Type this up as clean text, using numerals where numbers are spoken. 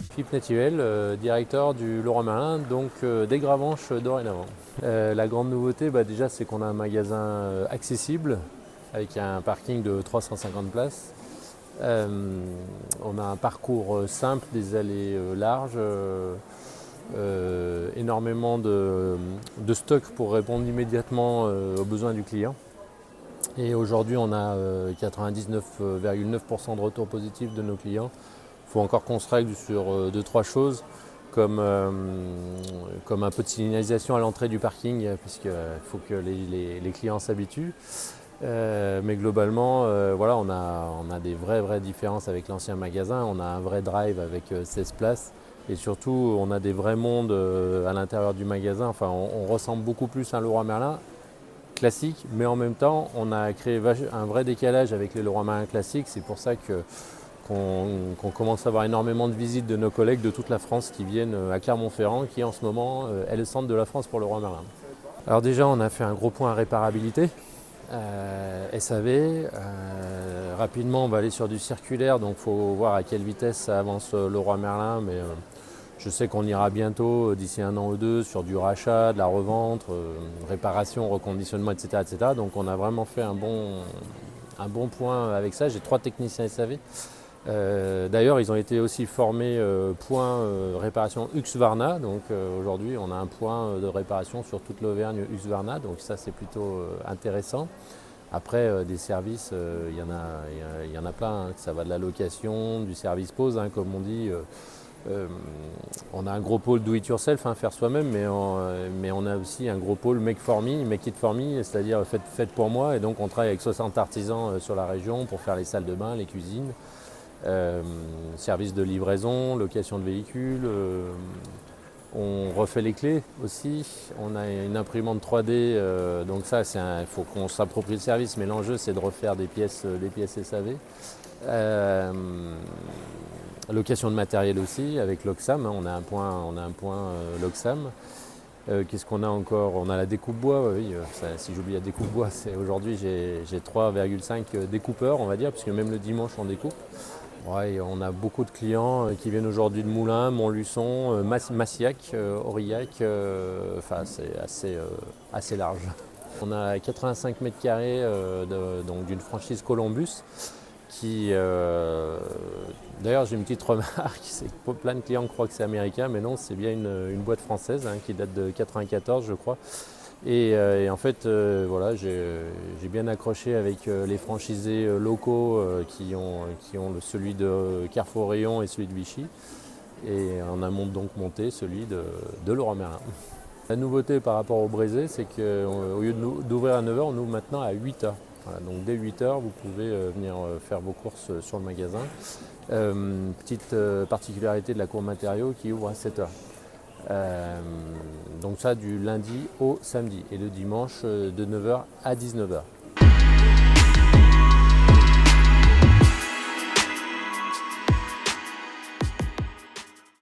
Philippe Nativel, directeur du Leroy Merlin, donc des Gravenches dorénavant. La grande nouveauté, déjà, c'est qu'on a un magasin accessible avec un parking de 350 places. On a un parcours simple, des allées larges, énormément de stock pour répondre immédiatement aux besoins du client. Et aujourd'hui, on a 99,9% de retours positifs de nos clients. Il faut encore qu'on se règle sur 2-3 choses, comme un peu de signalisation à l'entrée du parking, puisqu'il faut que les clients s'habituent. Mais globalement, voilà, on a des vraies différences avec l'ancien magasin. On a un vrai drive avec 16 places. Et surtout, on a des vrais mondes à l'intérieur du magasin. Enfin, on ressemble beaucoup plus à un Leroy Merlin classique, mais en même temps, on a créé un vrai décalage avec les Leroy Merlin classiques. C'est pour ça qu'on commence à avoir énormément de visites de nos collègues de toute la France qui viennent à Clermont-Ferrand, qui en ce moment est le centre de la France pour le Leroy Merlin. Alors déjà, on a fait un gros point à réparabilité. SAV, rapidement on va aller sur du circulaire, donc il faut voir à quelle vitesse ça avance le Leroy Merlin, mais je sais qu'on ira bientôt, d'ici 1 an ou 2, sur du rachat, de la revente, réparation, reconditionnement, etc. Donc on a vraiment fait un bon point avec ça. J'ai 3 techniciens SAV. D'ailleurs, ils ont été aussi formés point réparation Husqvarna. Donc aujourd'hui, on a un point de réparation sur toute l'Auvergne Husqvarna. Donc ça, c'est plutôt intéressant. Après, des services, il y en a plein. Hein. Ça va de la location, du service pause, hein, comme on dit. On a un gros pôle do it yourself, hein, faire soi-même, mais on a aussi un gros pôle make for me, make it for me, c'est-à-dire fait pour moi. Et donc on travaille avec 60 artisans sur la région pour faire les salles de bain, les cuisines. Service de livraison, location de véhicules, on refait les clés aussi, on a une imprimante 3D, donc ça il faut qu'on s'approprie le service, mais l'enjeu c'est de refaire des pièces SAV. Location de matériel aussi avec l'Oxam, hein, on a un point l'Oxam. Qu'est-ce qu'on a encore? On a la découpe bois, oui, si j'oublie la découpe bois, aujourd'hui j'ai 3,5 découpeurs on va dire, puisque même le dimanche on découpe. Ouais, on a beaucoup de clients qui viennent aujourd'hui de Moulins, Montluçon, Massiac, Aurillac, c'est assez large. On a 85 mètres carrés donc d'une franchise Columbus qui, d'ailleurs j'ai une petite remarque, c'est que plein de clients croient que c'est américain, mais non, c'est bien une boîte française hein, qui date de 1994 je crois. Et en fait, voilà, j'ai bien accroché avec les franchisés locaux qui ont celui de Carrefour Rayon et celui de Vichy. Et on a donc monté celui de Leroy Merlin. La nouveauté par rapport au braisé, c'est qu'au lieu d'ouvrir à 9 h, on ouvre maintenant à 8 h. Voilà, donc dès 8 h, vous pouvez venir faire vos courses sur le magasin. Petite particularité de la cour matériaux qui ouvre à 7 h. Donc ça du lundi au samedi et le dimanche de 9 h à 19 h.